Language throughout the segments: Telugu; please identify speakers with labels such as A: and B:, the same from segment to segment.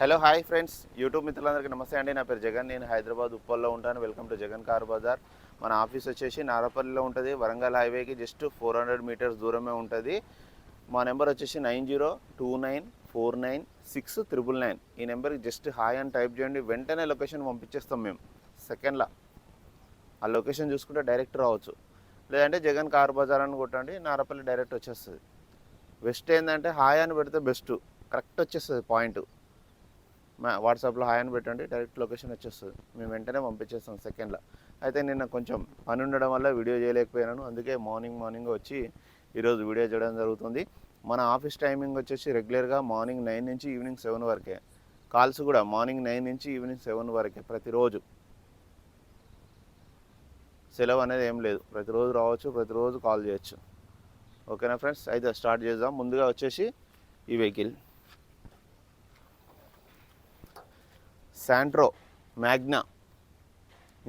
A: హలో హాయ్ ఫ్రెండ్స్, యూట్యూబ్ మిత్రులందరికీ నమస్తే అండి. నా పేరు జగన్. నేను హైదరాబాద్ ఉప్పల్లో ఉంటాను. Welcome to Jagan car Bazaar. మన ఆఫీస్ వచ్చేసి నారపల్లిలో ఉంటుంది. వరంగల్ హైవేకి జస్ట్ 400 మీటర్స్ దూరమే ఉంటుంది. మా నెంబర్ వచ్చేసి 9029496999. ఈ నెంబర్కి జస్ట్ హాయ్ అని టైప్ చేయండి. వెంటనే లొకేషన్ పంపించేస్తాం మేము సెకండ్లో. ఆ లొకేషన్ చూసుకుంటే డైరెక్ట్ రావచ్చు. లేదంటే జగన్ కార్ బజార్ అని కొట్టండి, నారపల్లి డైరెక్ట్ వచ్చేస్తుంది. బెస్ట్ ఏంటంటే హాయ్ అని పెడితే బెస్ట్, కరెక్ట్ వచ్చేస్తుంది పాయింట్. వాట్సాప్లో హాయ్ అని పెట్టండి, డైరెక్ట్ లొకేషన్ వచ్చేస్తుంది. మేము వెంటనే పంపించేస్తాం సెకండ్లో. అయితే నిన్న కొంచెం పని ఉండడం వల్ల వీడియో చేయలేకపోయాను. అందుకే మార్నింగ్ వచ్చి ఈరోజు వీడియో చేయడం జరుగుతుంది. మన ఆఫీస్ టైమింగ్ వచ్చేసి రెగ్యులర్గా మార్నింగ్ 9 నుంచి ఈవినింగ్ 7 వరకే. కాల్స్ కూడా మార్నింగ్ 9 నుంచి ఈవినింగ్ 7 వరకే. ప్రతిరోజు సెలవు అనేది ఏం లేదు. ప్రతిరోజు రావచ్చు, ప్రతిరోజు కాల్ చేయొచ్చు. ఓకేనా ఫ్రెండ్స్? అయితే స్టార్ట్ చేద్దాం. ముందుగా వచ్చేసి ఈ వెహికల్ శాంట్రో మ్యాగ్నా.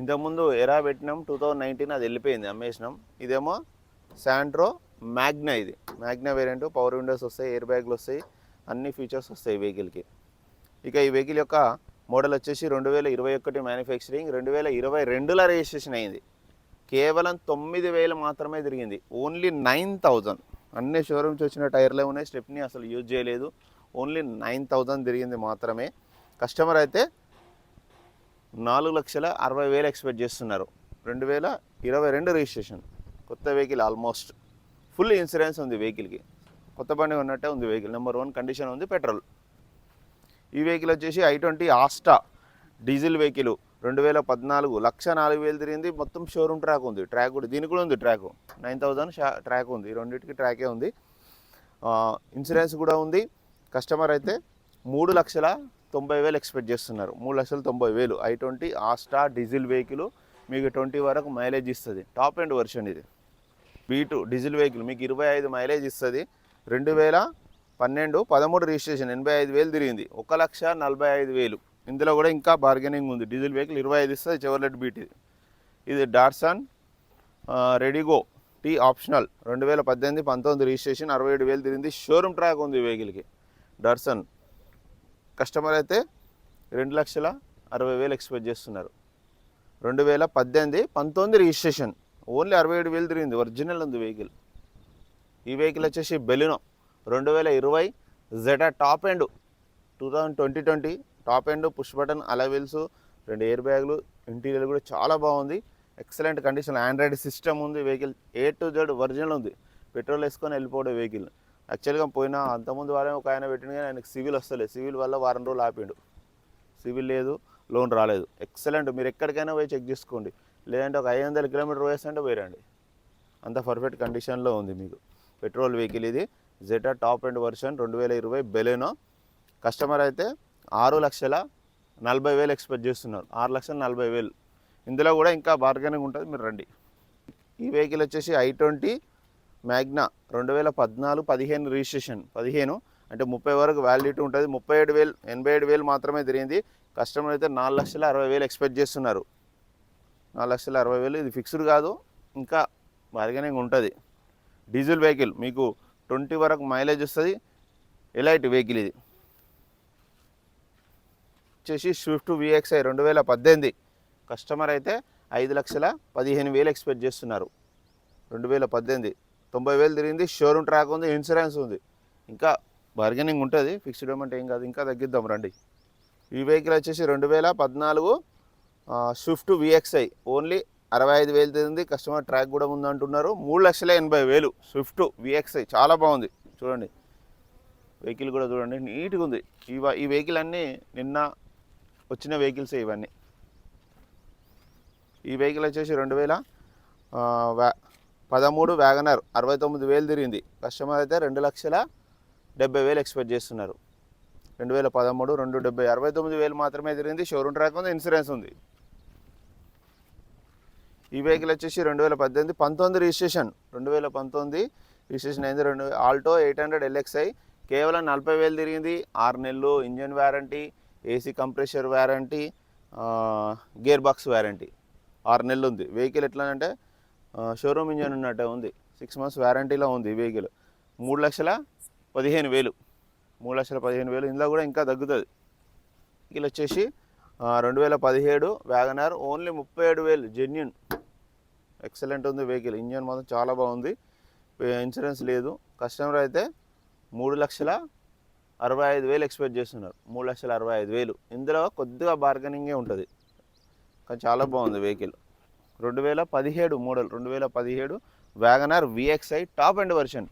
A: ఇంతకుముందు ఎరా పెట్టినాం 2019, అది వెళ్ళిపోయింది, అమ్మేసినాం. ఇదేమో శాంట్రో మ్యాగ్నా. ఇది మ్యాగ్నా వేరియంట్. పవర్ విండోస్ వస్తాయి, ఎయిర్ బ్యాగ్లు వస్తాయి, అన్ని ఫీచర్స్ వస్తాయి ఈ వెహికల్కి. ఇక ఈ వెహికల్ యొక్క మోడల్ వచ్చేసి 2021 మ్యానుఫ్యాక్చరింగ్, 2022లో రిజిస్ట్రేషన్ అయింది. కేవలం 9,000 మాత్రమే తిరిగింది. ఓన్లీ 9,000. అన్ని షోరూమ్స్ వచ్చిన టైర్లే ఉన్నాయి, స్టెప్ని అసలు యూజ్ చేయలేదు. ఓన్లీ 9,000 తిరిగింది మాత్రమే. కస్టమర్ అయితే 4,60,000 ఎక్స్పెక్ట్ చేస్తున్నారు. 2022 రిజిస్ట్రేషన్, కొత్త వెహికల్. ఆల్మోస్ట్ ఫుల్ ఇన్సూరెన్స్ ఉంది వెహికల్కి. కొత్త బండి ఉన్నట్టే ఉంది వెహికల్. నెంబర్ 1 కండిషన్ ఉంది, పెట్రోల్. ఈ వెహికల్ వచ్చేసి i20 ఆస్టా డీజిల్ వెహికల్. 2014, 1,04,000 తిరిగింది. మొత్తం షోరూమ్ ట్రాక్ ఉంది. ట్రాక్ కూడా దీనికి కూడా ఉంది. ట్రాక్ 9,000 ట్రాక్ ఉంది. రెండింటికి ట్రాకే ఉంది. ఇన్సూరెన్స్ కూడా ఉంది. కస్టమర్ అయితే 3,90,000 ఎక్స్పెక్ట్ చేస్తున్నారు. 3,90,000. i20 ఆస్టా డీజిల్ వెహికల్ మీకు 20 వరకు మైలేజ్ ఇస్తుంది. టాప్ ఎండ్ వర్షన్ ఇది. B2 డీజిల్ వెహికల్ మీకు 25 మైలేజ్ ఇస్తుంది. 2012, 13 రిజిస్ట్రేషన్. 85,000 తిరిగింది. 1,45,000. ఇందులో కూడా ఇంకా బార్గెనింగ్ ఉంది. డీజిల్ వెహికల్ 25 ఇస్తుంది. Chevrolet beat. ఇది డాట్సన్ రెడిగో టీ ఆప్షనల్. 2018, 19 రిజిస్ట్రేషన్. 67,000 తిరిగింది. షోరూమ్ ట్రాక్ ఉంది వెహికల్కి. డాట్సన్. కస్టమర్ అయితే 2,60,000 ఎక్స్పెక్ట్ చేస్తున్నారు. 2018, 19 రిజిస్ట్రేషన్. ఓన్లీ 67,000 తిరిగింది. ఒరిజినల్ ఉంది వెహికల్. ఈ వెహికల్ వచ్చేసి Baleno 2020 Zeta top end. 2020 top end, push button అలవెల్స్, 2 air బ్యాగులు, ఇంటీరియర్ కూడా చాలా బాగుంది. Excellent condition. ఆండ్రాయిడ్ సిస్టమ్ ఉంది vehicle. A to Z original ఉంది. పెట్రోల్ వేసుకొని వెళ్ళిపోవడం వెహికల్. యాక్చువల్గా పోయినా అంతకుముందు వారం ఒక ఆయన పెట్టింది, కానీ ఆయనకు సివిల్ వస్తలేదు. సివిల్ వల్ల వారం రోజులు ఆపిండు. సివిల్ లేదు, లోన్ రాలేదు. ఎక్సలెంట్. మీరు ఎక్కడికైనా పోయి చెక్ చేసుకోండి. లేదంటే ఒక 500 కిలోమీటర్ వేస్తుంటే పోయిరండి. అంత పర్ఫెక్ట్ కండిషన్లో ఉంది మీకు. పెట్రోల్ వెహికల్ ఇది. Zeta top end version 2020 Baleno. Customer అయితే 6,40,000 ఎక్స్పెక్ట్ చేస్తున్నారు. 6,40,000. ఇందులో కూడా ఇంకా బార్గెనింగ్ ఉంటుంది, మీరు రండి. ఈ వెహికల్ వచ్చేసి i20 మ్యాగ్నా. 2014, 15 రిజిస్ట్రేషన్. 15 అంటే 30 వరకు వ్యాలిడిటీ ఉంటుంది. 37,000, 87,000 మాత్రమే తిరిగింది. కస్టమర్ అయితే 4,60,000 ఎక్స్పెక్ట్ చేస్తున్నారు. 4,60,000. ఇది ఫిక్స్డ్ కాదు, ఇంకా బార్గెనింగ్ ఉంటుంది. డీజిల్ వెహికల్ మీకు 20 వరకు మైలేజ్ వస్తుంది. ఎలైట్ వెహికల్ ఇది. వచ్చేసి స్విఫ్ట్ VXi 2018. కస్టమర్ అయితే 5,15,000 ఎక్స్పెక్ట్ చేస్తున్నారు. 2018, 90,000 తిరిగింది. షోరూమ్ ట్రాక్ ఉంది, ఇన్సూరెన్స్ ఉంది. ఇంకా బార్గెనింగ్ ఉంటుంది. ఫిక్స్డ్ అమౌంట్ ఏం కాదు, ఇంకా తగ్గిద్దాం రండి. ఈ వెహికల్ వచ్చేసి 2014 స్విఫ్ట్ VXi. ఓన్లీ 65,000 తిరిగింది. కస్టమర్ ట్రాక్ కూడా ఉందంటున్నారు. 3,80,000 స్విఫ్ట్ VXi. చాలా బాగుంది. చూడండి వెహికల్ కూడా చూడండి, నీట్గా ఉంది. ఈ వెహికల్ అన్నీ నిన్న వచ్చిన వెహికల్సే ఇవన్నీ. ఈ వెహికల్ వచ్చేసి 2013 వ్యాగనర్. 69,000 తిరిగింది. కస్టమర్ అయితే 2,70,000 ఎక్స్పెక్ట్ చేస్తున్నారు. 2013, 2,70,000, 69,000 మాత్రమే తిరిగింది. షోరూమ్ ట్రాక్ ఉంది, ఇన్సూరెన్స్ ఉంది. ఈ వెహికల్ వచ్చేసి 2018, 19 రిజిస్ట్రేషన్. 2019 రిజిస్ట్రేషన్ అయింది. Alto 800 LXi. కేవలం 40,000 తిరిగింది. 6 నెలలు engine warranty, AC compressor warranty, gear box warranty. 6 నెలలు ఉంది వెహికల్. ఎట్లా అంటే షోరూమ్ ఇంజన్ ఉన్నట్టే ఉంది. 6 months వ్యారంటీలో ఉంది ఈ వెహికల్. 3,15,000. 3,15,000. ఇందులో కూడా ఇంకా తగ్గుతుంది. వెహికల్ వచ్చేసి 2017 వ్యాగనార్, ఓన్లీ 37,000 జెన్యున్. ఎక్సలెంట్ ఉంది వెహికల్, ఇంజన్ మాత్రం చాలా బాగుంది, ఇన్సూరెన్స్ లేదు. కస్టమర్ అయితే 3,65,000 ఎక్స్పెక్ట్ చేస్తున్నారు. 3,65,000. ఇందులో కొద్దిగా బార్గెనింగే ఉంటుంది, కానీ చాలా బాగుంది vehicle. 2017 model, 2017 WagonR VXI top end version.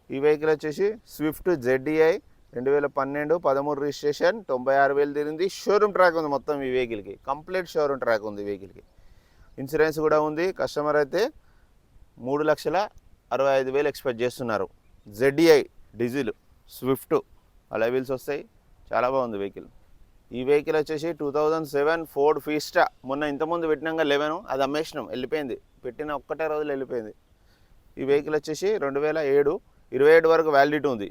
A: ఈ వెహికల్ వచ్చేసి స్విఫ్ట్ ZDI 2012-13 రిజిస్ట్రేషన్, 96,000 తిరిగింది. షోరూమ్ ట్రాక్ ఉంది మొత్తం ఈ వెహికల్కి, కంప్లీట్ షోరూమ్ ట్రాక్ ఉంది వెహికల్కి. ఇన్సూరెన్స్ కూడా ఉంది. కస్టమర్ అయితే 3,65,000 ఎక్స్పెక్ట్ చేస్తున్నారు. ZDI డీజిల్ స్విఫ్ట్, అలా వీల్స్ వస్తాయి, చాలా బాగుంది వెహికల్. ఈ వెహికల్ వచ్చేసి 2007 ఫోర్డ్ ఫీస్టా. మొన్న ఇంతకుముందు పెట్టినాక 11 అది అమ్మేసినాం, వెళ్ళిపోయింది, పెట్టిన ఒక్కటే రోజులు వెళ్ళిపోయింది. ఈ వెహికల్ వచ్చేసి 2007, 27 వరకు వ్యాలిడిటీ ఉంది,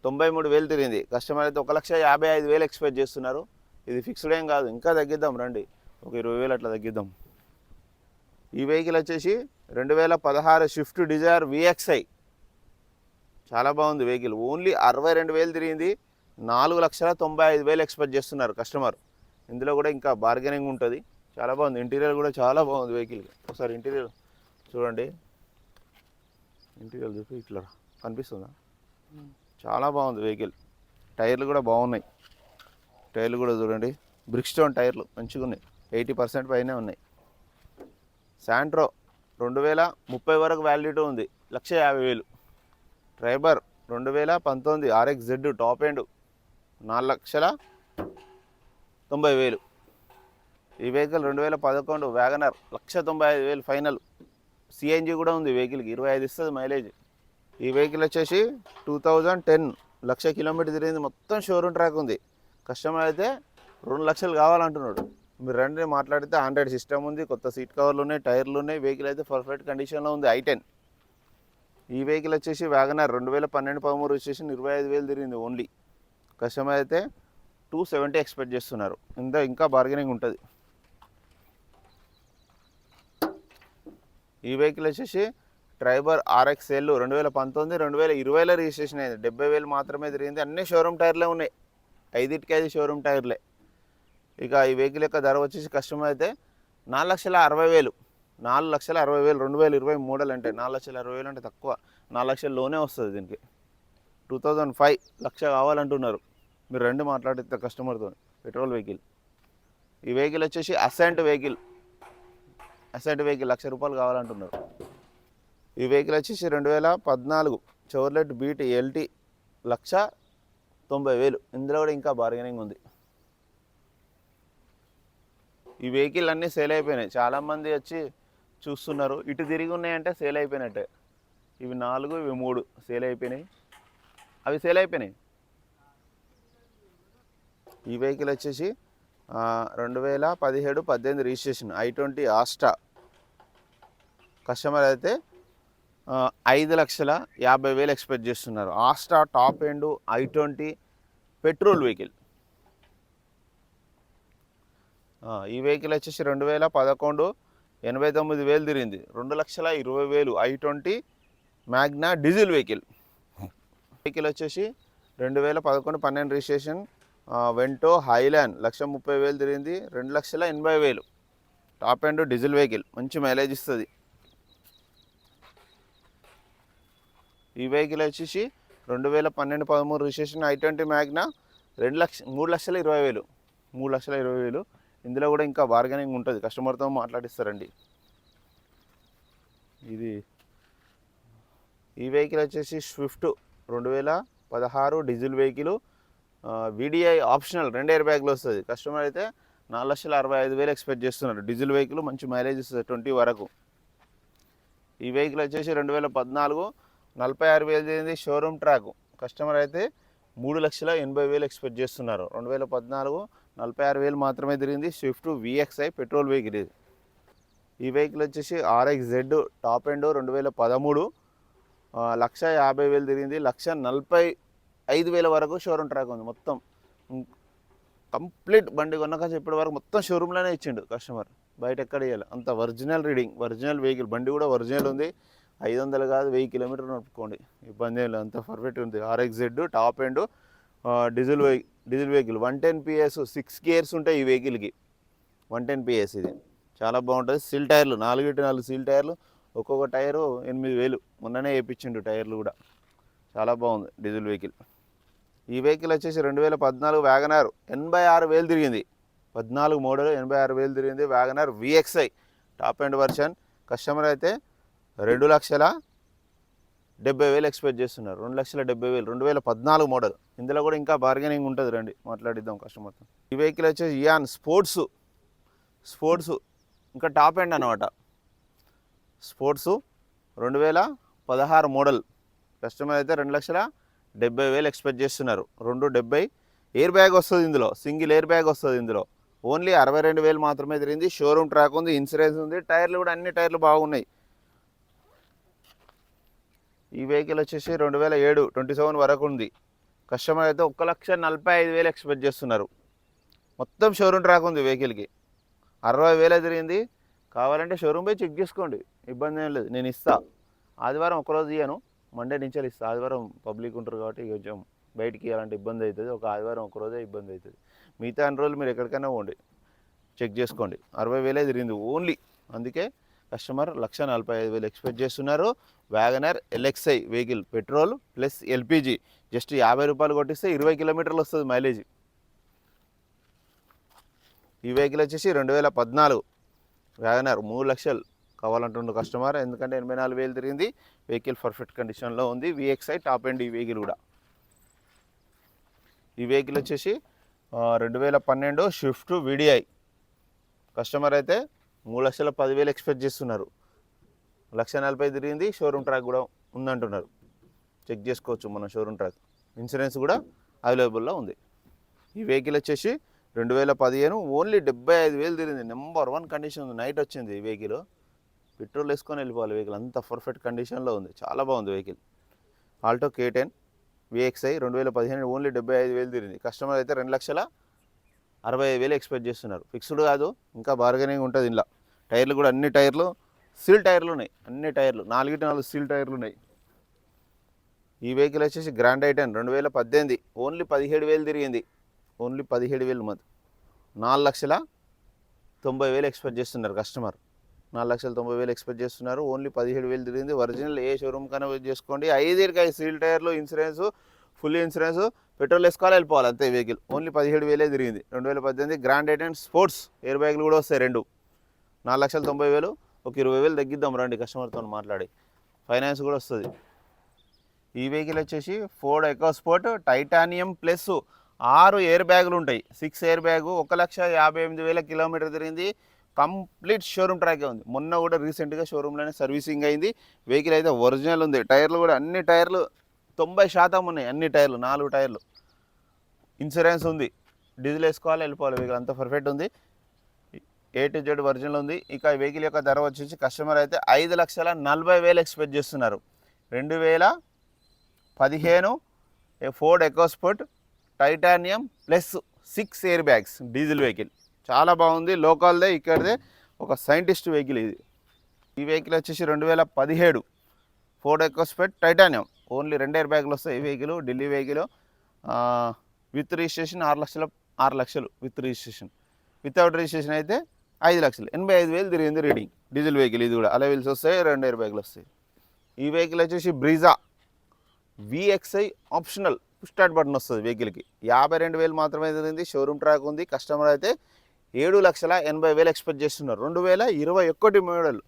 A: 93,000 తిరిగింది. కస్టమర్ అయితే 1,55,000 ఎక్స్పెక్ట్ చేస్తున్నారు. ఇది ఫిక్స్డ్ ఏం కాదు, ఇంకా తగ్గిద్దాం రండి, ఒక 20,000 అట్లా తగ్గిద్దాం. ఈ వెహికల్ వచ్చేసి 2016 స్విఫ్ట్ డిజైర్ VXI, చాలా బాగుంది వెహికల్, ఓన్లీ 62,000 తిరిగింది. 4,95,000 ఎక్స్పెక్ట్ చేస్తున్నారు కస్టమర్. ఇందులో కూడా ఇంకా బార్గెనింగ్ ఉంటుంది, చాలా బాగుంది. ఇంటీరియర్ కూడా చాలా బాగుంది వెహికల్కి. ఒకసారి ఇంటీరియర్ చూడండి, ఇంటీరియర్ చూపి, ఇట్లా కనిపిస్తుందా, చాలా బాగుంది వెహికల్. టైర్లు కూడా బాగున్నాయి, టైర్లు కూడా చూడండి, బ్రిక్స్టోన్ టైర్లు మంచిగా ఉన్నాయి, 80% పైనే ఉన్నాయి. శాంట్రో 2030 వరకు వ్యాలిడిటీ ఉంది, 1,50,000. Triber 2019 RXZ top end, 4,90,000. ఈ వెహికల్ 2011 వ్యాగనర్, 1,95,000 ఫైనల్. సిఎన్జి కూడా ఉంది వెహికల్కి, 25 ఇస్తుంది మైలేజ్. ఈ వెహికల్ వచ్చేసి 2010 1,00,000 కిలోమీటర్ తిరిగింది, మొత్తం షోరూమ్ ట్రాక్ ఉంది. కస్టమర్ అయితే 2,00,000 కావాలంటున్నాడు. మీరు రండి మాట్లాడితే, ఆండ్రాయిడ్ సిస్టమ్ ఉంది, కొత్త సీట్ కవర్లు ఉన్నాయి, టైర్లు ఉన్నాయి. వెహికల్ అయితే పర్ఫెక్ట్ కండిషన్లో ఉంది. I10. ఈ వెహికల్ వచ్చేసి వ్యాగనర్ 2012-13 రిజిస్ట్రేషన్, 25,000 తిరిగింది ఓన్లీ. కస్టమర్ అయితే 270 ఎక్స్పెక్ట్ చేస్తున్నారు. ఇంకా బార్గెనింగ్ ఉంటుంది. ఈ వెహికల్ వచ్చేసి ట్రైబర్ RXL 2019-2020 రిజిస్ట్రేషన్ అయింది, 70,000 మాత్రమే తిరిగింది. అన్ని షోరూమ్ టైర్లే ఉన్నాయి, 5 షోరూమ్ టైర్లే. ఇక ఈ వెహికల్ యొక్క ధర వచ్చేసి కస్టమర్ అయితే 4,60,000. 4,60,000, 2020 మోడల్ అంటే 4,60,000 అంటే తక్కువ, 4,00,000 లోనే వస్తుంది దీనికి. 2005 1,00,000 కావాలంటున్నారు. మీరు రెండు మాట్లాడితే కస్టమర్తో. Petrol vehicle. ఈ వెహికల్ వచ్చేసి అసెంట్ వెహికల్, 1,00,000 కావాలంటున్నారు. ఈ వెహికల్ వచ్చేసి 2014 చోర్లెట్ బీట్ LT, 1,90,000. ఇందులో కూడా ఇంకా బార్గెనింగ్ ఉంది. ఈ వెహికల్ అన్నీ సేల్ అయిపోయినాయి, చాలామంది వచ్చి చూస్తున్నారు. ఇటు తిరిగి ఉన్నాయంటే సేల్ అయిపోయినట్టే. ఇవి 4, ఇవి 3 సేల్ అయిపోయినాయి, అవి సేల్ అయిపోయినాయి. ఈ వెహికల్ వచ్చేసి 2017-18 రిజిస్ట్రేషన్, I20 ఆస్టా. కస్టమర్ అయితే 5,50,000 ఎక్స్పెక్ట్ చేస్తున్నారు. Asta top end I20 petrol vehicle. ఈ వెహికల్ వచ్చేసి 2011 89,000 తిరిగింది, 2,20,000 I20 Magna diesel vehicle. Vehicle వచ్చేసి 2011-12 రిజిస్ట్రేషన్, వెంటో హైలాండ్, 1,30,000 తిరిగింది, 2,80,000. టాప్ ఎండ్ డీజిల్ వెహికల్, మంచి మైలేజ్ ఇస్తుంది. ఈ వెహికల్ వచ్చేసి 2012-13 రిజిస్ట్రేషన్, I20 మ్యాగ్నా, 3,20,000. 3,20,000. ఇందులో కూడా ఇంకా బార్గెనింగ్ ఉంటుంది, కస్టమర్తో మాట్లాడిస్తారండి. ఈ వెహికల్ వచ్చేసి Swift 2016 diesel vehicle, VDI optional, 2 air బ్యాగ్లు వస్తుంది. కస్టమర్ అయితే 4,65,000 ఎక్స్పెక్ట్ చేస్తున్నారు. డీజిల్ వెహికల్ మంచి మైలేజ్ ఇస్తుంది, 20 వరకు. ఈ వెహికల్ వచ్చేసి 2014 46,000 తిరిగింది, షోరూమ్ ట్రాక్. కస్టమర్ అయితే 3,80,000 ఎక్స్పెక్ట్ చేస్తున్నారు. 2014 46,000 మాత్రమే తిరిగింది. స్విఫ్ట్ VXI పెట్రోల్ వెహికల్ ఇది. ఈ వెహికల్ వచ్చేసి RXZ టాప్ ఎండ్ 2013, 1,50,000 తిరిగింది, 1,45,000 వరకు షోరూమ్ ట్రాక్ ఉంది. మొత్తం కంప్లీట్ బండి కొన్నాక ఇప్పటి వరకు మొత్తం షోరూంలోనే ఇచ్చిండు కస్టమర్, బయట ఎక్కడ ఇవ్వాలి. అంత ఒరిజినల్ రీడింగ్, ఒరిజినల్ వెహికల్. బండి కూడా ఒరిజినల్ ఉంది, 500 కాదు 1000 కిలోమీటర్లు నడుపుకోండి, ఇబ్బంది ఏం లేదు, అంత పర్ఫెక్ట్ ఉంది. RX-Z top end diesel vehicle 110 PS 6 gears ఉంటాయి ఈ వెహికల్కి. 110 PS ఇది చాలా బాగుంటుంది. సీల్ టైర్లు 4 సీల్ టైర్లు, ఒక్కొక్క టైరు 8000. మొన్ననే వేయించిండు టైర్లు కూడా, చాలా బాగుంది డీజిల్ వెహికల్. ఈ వెహికల్ వచ్చేసి 2014 వ్యాగనార్ 86,000 తిరిగింది. 14 మోడల్ 86,000 తిరిగింది. WagonR VXI top end version. Customer అయితే 2,70,000 ఎక్స్పెక్ట్ చేస్తున్నారు. 2,70,000 2014 మోడల్. ఇందులో కూడా ఇంకా బార్గెనింగ్ ఉంటుంది, రండి మాట్లాడిద్దాం కస్టమర్తో. ఈ వెహికల్ వచ్చేసి ఇయాన్ స్పోర్ట్స్ ఇంకా టాప్ ఎండ్ అనమాట. Sports 2016 model. కస్టమర్ అయితే 2,70,000 ఎక్స్పెక్ట్ చేస్తున్నారు. 270. ఎయిర్ బ్యాగ్ వస్తుంది ఇందులో, సింగిల్ ఎయిర్ బ్యాగ్ వస్తుంది ఇందులో. ఓన్లీ 62,000 మాత్రమే తిరిగింది. షోరూమ్ ట్రాక్ ఉంది, ఇన్సూరెన్స్ ఉంది, టైర్లు కూడా అన్ని టైర్లు బాగున్నాయి. ఈ వెహికల్ వచ్చేసి 2007 27 వరకు ఉంది. కస్టమర్ అయితే 1,45,000 ఎక్స్పెక్ట్ చేస్తున్నారు. మొత్తం షోరూమ్ ట్రాక్ ఉంది వెహికల్కి. 60,000 తిరిగింది. కావాలంటే షోరూమ్ పోయి చెక్ చేసుకోండి, ఇబ్బంది ఏం లేదు. నేను ఇస్తా. ఆదివారం ఒకరోజు ఇయ్యను, మండే నుంచి ఇస్తా. ఆదివారం పబ్లిక్ ఉంటారు కాబట్టి కొంచెం బయటికి ఇవ్వాలంటే ఇబ్బంది అవుతుంది. ఒక ఆదివారం ఒకరోజే ఇబ్బంది అవుతుంది. మిగతా అన్ని రోజులు మీరు ఎక్కడికైనా పోండి, చెక్ చేసుకోండి. 60,000 తిరిగింది ఓన్లీ. అందుకే కస్టమర్ 1,45,000 ఎక్స్పెక్ట్ చేస్తున్నారు. WagonR LXI vehicle, petrol plus LPG. Just 50 రూపాయలు కొట్టిస్తే 20 కిలోమీటర్లు వస్తుంది మైలేజ్. ఈ వెహికల్ వచ్చేసి 2014 వ్యాగనర్ 3 లక్షలు కావాలంటుండు కస్టమర్, ఎందుకంటే 84,000 తిరిగింది. వెహికల్ పర్ఫెక్ట్ కండిషన్లో ఉంది. VXI టాప్ ఎండ్ ఈ వెహికల్ కూడా. ఈ వెహికల్ వచ్చేసి 2012 స్విఫ్ట్ VDI. కస్టమర్ అయితే 3,10,000 ఎక్స్పెక్ట్ చేస్తున్నారు. 1,40,000 తిరిగింది. షోరూమ్ ట్రాక్ కూడా ఉందంటున్నారు, చెక్ చేసుకోవచ్చు మన షోరూమ్ ట్రాక్. ఇన్సూరెన్స్ కూడా అవైలబుల్లో ఉంది. ఈ వెహికల్ వచ్చేసి 2015 ఓన్లీ 75,000 తిరిగింది. నెంబర్ 1 కండిషన్ ఉంది. నైట్ వచ్చింది ఈ వెహికల్. పెట్రోల్ వేసుకొని వెళ్ళిపోవాలి వెహికల్, అంత పర్ఫెక్ట్ కండిషన్లో ఉంది, చాలా బాగుంది vehicle. Alto K10 VXI 2015 only 75,000 తిరిగింది. కస్టమర్ అయితే 2,65,000 ఎక్స్పెక్ట్ చేస్తున్నారు. ఫిక్స్డ్ కాదు, ఇంకా బార్గెనింగ్ ఉంటుంది ఇంట్లో. టైర్లు కూడా అన్ని టైర్లు సీల్ టైర్లు ఉన్నాయి, అన్ని టైర్లు 4 సీల్ టైర్లు ఉన్నాయి. ఈ వెహికల్ వచ్చేసి గ్రాండ్ ఐటెన్ 2018 ఓన్లీ 17,000 తిరిగింది. ఓన్లీ 17,000 మంది. 4,90,000 ఎక్స్పెక్ట్ చేస్తున్నారు కస్టమర్. 4,90,000 ఎక్స్పెక్ట్ చేస్తున్నారు. ఓన్లీ 17,000 తిరిగింది. ఒరిజినల్ ఏ షోరూమ్ కన్నా చేసుకోండి. 5 సీల్ టైర్లు, ఇన్సూరెన్స్ ఫుల్ ఇన్సూరెన్స్, పెట్రోల్ వేసుకోవాలి, వెళ్ళిపోవాలి అంతే. వెహికల్ ఓన్లీ 17,000 తిరిగింది. 2018 గ్రాండ్ ఐటెన్ స్పోర్ట్స్. ఎయిర్ బ్యాగ్లు కూడా వస్తాయి 2. 4,90,000. ఒక 20,000 తగ్గిద్దాం రండి కస్టమర్తో మాట్లాడి. ఫైనాన్స్ కూడా వస్తుంది. ఈ వెహికల్ వచ్చేసి Ford EcoSport titanium plus 6 air బ్యాగులు ఉంటాయి. 6 ఎయిర్ బ్యాగు 1,58,000 కిలోమీటర్ తిరిగింది. కంప్లీట్ షోరూమ్ ట్రాకే ఉంది. మొన్న కూడా రీసెంట్గా షోరూంలోనే సర్వీసింగ్ అయింది. వెహికల్ అయితే ఒరిజినల్ ఉంది. టైర్లు కూడా అన్ని టైర్లు 90% ఉన్నాయి, అన్ని టైర్లు 4 టైర్లు. ఇన్సూరెన్స్ ఉంది, డీజిల్ వేసుకోవాలి, వెళ్ళిపోవాలి. వెహికల్ అంత పర్ఫెక్ట్ ఉంది. A to Z ఒరిజినల్ ఉంది. ఇక ఈ వెహికల్ యొక్క ధర వచ్చేసి కస్టమర్ అయితే 5,40,000 ఎక్స్పెక్ట్ చేస్తున్నారు. 2015 Ford EcoSport titanium plus 6 air bags diesel vehicle, చాలా బాగుంది. లోకల్దే, ఇక్కడదే, ఒక సైంటిస్ట్ వెహికల్ ఇది. ఈ వెహికల్ వచ్చేసి 2017 Ford EcoSport titanium only 2 air బ్యాగులు వస్తాయి. ఈ vehicle Delhi vehicle. With registration 6 లక్షలు విత్ రిజిస్ట్రేషన్. వితౌట్ రిజిస్ట్రేషన్ అయితే 5,00,000. 85,000 తిరిగింది రీడింగ్. డీజిల్ వెహికల్ ఇది కూడా. అలవీల్స్ వస్తాయి, 2 ఎయిర్ బ్యాగులు వస్తాయి. ఈ వెహికల్ వచ్చేసి Brezza VXI optional start button వస్తుంది వెహికల్కి. 52,000 మాత్రమే తిరిగింది. షోరూమ్ ట్రాక్ ఉంది. కస్టమర్ అయితే 7,80,000 ఎక్స్పెక్ట్ చేస్తున్నారు. 2021 మోడల్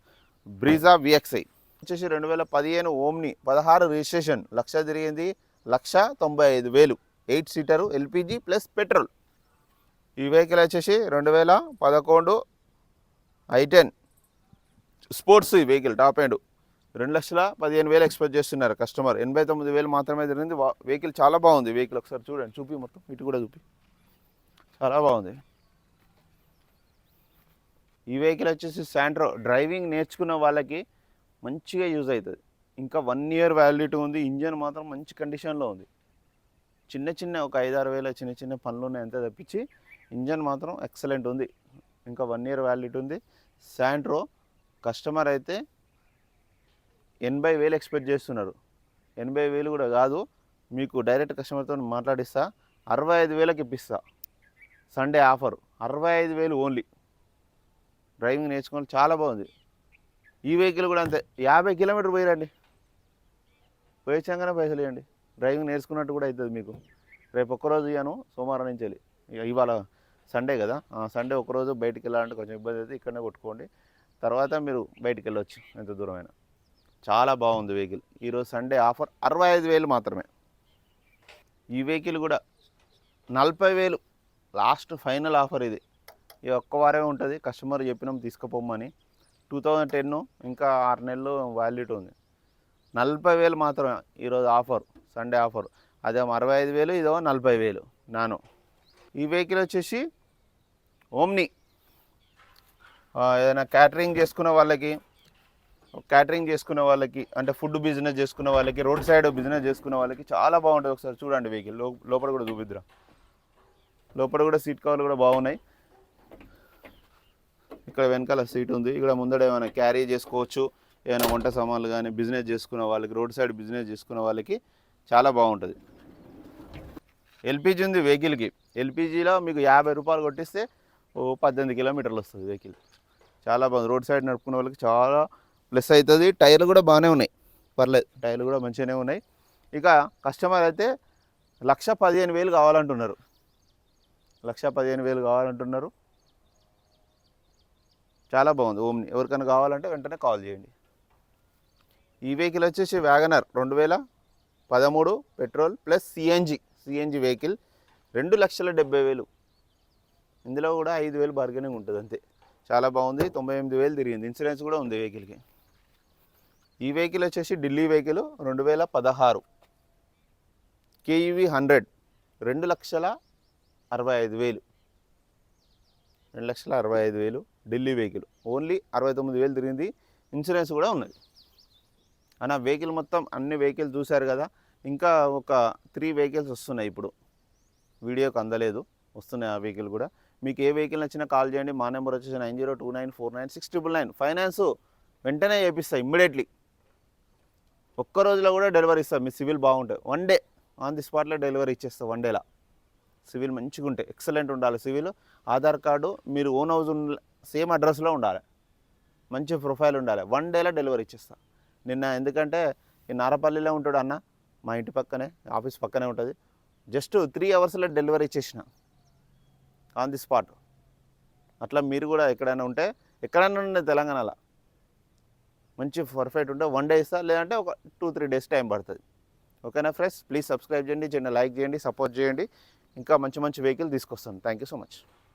A: బ్రీజా VXI వచ్చేసి 2015 ఓమ్ని 16 రిజిస్ట్రేషన్, 1,00,000 తిరిగింది. 1,95,000. 8 సీటరు LPG ప్లస్ పెట్రోల్. ఈ వెహికల్ వచ్చేసి 2011 I10 స్పోర్ట్స్. ఈ వెహికల్ టాప్ ఎండ్ 2,15,000 ఎక్స్పెక్ట్ చేస్తున్నారు కస్టమర్. 89,000 మాత్రమే తిరిగింది. వెహికల్ చాలా బాగుంది. వెహికల్ ఒకసారి చూడండి, చూపి మొత్తం ఇటు కూడా చూపి, చాలా బాగుంది. ఈ వెహికల్ వచ్చేసి శాంట్రో. డ్రైవింగ్ నేర్చుకున్న వాళ్ళకి మంచిగా యూజ్ అవుతుంది. ఇంకా 1 ఇయర్ వ్యాలిడిటీ ఉంది. ఇంజన్ మాత్రం మంచి కండిషన్లో ఉంది. చిన్న ఒక 5-6 వేల చిన్న పనులు ఉన్నాయి అంతే తప్పించి ఇంజన్ మాత్రం ఎక్సలెంట్ ఉంది. ఇంకా 1 ఇయర్ వ్యాలిడిటీ ఉంది. శాంట్రో. కస్టమర్ అయితే 80,000 ఎక్స్పెక్ట్ చేస్తున్నారు. 80,000 కూడా కాదు, మీకు డైరెక్ట్ కస్టమర్తో మాట్లాడిస్తా, 65,000కి ఇప్పిస్తా. Sunday offer 65,000 only. డ్రైవింగ్ నేర్చుకోవాలి, చాలా బాగుంది. ఈ వెహికల్ కూడా అంతే, 50 కిలోమీటర్ పోయిరండి, పోయించగానే పైసలు ఇవ్వండి. డ్రైవింగ్ నేర్చుకున్నట్టు కూడా అవుతుంది మీకు. రేపు ఒక్కరోజు ఇవ్వను, సోమవారం నుంచి వెళ్ళి. ఇవాళ సండే కదా, సండే ఒకరోజు బయటికి వెళ్ళాలంటే కొంచెం ఇబ్బంది అయితే ఇక్కడనే కొట్టుకోండి, తర్వాత మీరు బయటికి వెళ్ళొచ్చు ఎంత దూరమైనా. చాలా బాగుంది వెహికల్. ఈరోజు సండే ఆఫర్ 65,000 మాత్రమే. ఈ వెహికల్ కూడా 40,000 లాస్ట్ ఫైనల్ ఆఫర్ ఇది. ఈ ఒక్క వారమే ఉంటుంది, కస్టమర్ చెప్పినాం తీసుకుపోమని. 2010, ఇంకా 6 నెలలు వ్యాలిడిటీ ఉంది. 40,000 మాత్రమే ఈరోజు ఆఫర్, సండే ఆఫర్. అదేమో 65,000, ఇదేమో 40,000 నాను. ఈ వెహికల్ వచ్చేసి ఓమ్ని. ఏదైనా క్యాటరింగ్ చేసుకున్న వాళ్ళకి, అంటే ఫుడ్ బిజినెస్ చేసుకున్న వాళ్ళకి, రోడ్ సైడ్ బిజినెస్ చేసుకున్న వాళ్ళకి చాలా బాగుంటుంది. ఒకసారి చూడండి వెహికల్ లోపల కూడా చూపిద్దాం. లోపల కూడా సీట్ కవర్లు కూడా బాగున్నాయి. ఇక్కడ వెనకాల సీట్ ఉంది, ఇక్కడ ముందర ఏమైనా క్యారీ చేసుకోవచ్చు. ఏమైనా వంట సామాన్లు కానీ బిజినెస్ చేసుకున్న వాళ్ళకి, రోడ్ సైడ్ బిజినెస్ చేసుకున్న వాళ్ళకి చాలా బాగుంటుంది. ఎల్పిజి ఉంది వెహికల్కి. ఎల్పిజిలో మీకు 50 రూపాయలు కొట్టిస్తే 18 కిలోమీటర్లు వస్తుంది వెహికల్. చాలా బాగుంది, రోడ్ సైడ్ నడుపుకునే వాళ్ళకి చాలా ప్లస్ అవుతుంది. టైర్లు కూడా బాగానే ఉన్నాయి, పర్లేదు, టైర్లు కూడా మంచిగానే ఉన్నాయి. ఇక కస్టమర్ అయితే 1,15,000 కావాలంటున్నారు. 1,15,000 కావాలంటున్నారు. చాలా బాగుంది ఓమ్ని. ఎవరికైనా కావాలంటే వెంటనే కాల్ చేయండి. ఈ వెహికల్ వచ్చేసి WagonR 2013 petrol plus CNG vehicle, 2,70,000. ఇందులో కూడా 5,000 బార్గెనింగ్ ఉంటుంది అంతే. చాలా బాగుంది, 98,000 తిరిగింది. ఇన్సూరెన్స్ కూడా ఉంది వెహికల్కి. ఈ వెహికల్ వచ్చేసి Delhi vehicle, 2016 కేఈవి 100, 2,65,000. 2,65,000 Delhi vehicle, only 69,000 తిరిగింది. ఇన్సూరెన్స్ కూడా ఉన్నది. అన్న వెహికల్ మొత్తం అన్ని వెహికల్ చూశారు కదా. ఇంకా ఒక 3 వెహికల్స్ వస్తున్నాయి, ఇప్పుడు వీడియోకి అందలేదు, వస్తున్నాయి ఆ వెహికల్ కూడా. మీకు ఏ వెహికల్ నచ్చినా కాల్ చేయండి. మా నెంబర్ వచ్చేసి 9029496999. ఫైనాన్స్ వెంటనే చేపిస్తా, ఇమ్మీడియట్లీ. ఒక్క రోజులో కూడా డెలివరీ ఇస్తాను. మీ సివిల్ బాగుంటుంది, 1 డే ఆన్ ది స్పాట్లో డెలివరీ ఇచ్చేస్తా. 1 డేలా సివిల్ మంచిగా ఉంటే, ఎక్సలెంట్ ఉండాలి సివిల్. ఆధార్ కార్డు మీరు ఓన్ హౌస్ సేమ్ అడ్రస్లో ఉండాలి, మంచి ప్రొఫైల్ ఉండాలి. 1 డేలో డెలివరీ ఇచ్చేస్తా. నిన్న ఎందుకంటే ఈ నారపల్లిలో ఉంటాడు అన్న, మా ఇంటి పక్కనే, ఆఫీస్ పక్కనే ఉంటుంది. జస్ట్ 3 అవర్స్లో డెలివరీ ఇచ్చేసిన ఆన్ ది స్పాట్. అట్లా మీరు కూడా ఎక్కడైనా ఉంటే, ఎక్కడైనా ఉండే తెలంగాణలో మంచి పర్ఫెక్ట్ ఉంటే 1 డే ఇస్తా, లేదంటే ఒక 2-3 డేస్ టైం పడుతుంది. ఓకేనా ఫ్రెండ్స్, ప్లీజ్ సబ్స్క్రైబ్ చేయండి, చిన్న లైక్ చేయండి, సపోర్ట్ చేయండి. ఇంకా మంచి మంచి వెహికల్ తీసుకొస్తాను. Thank you so much.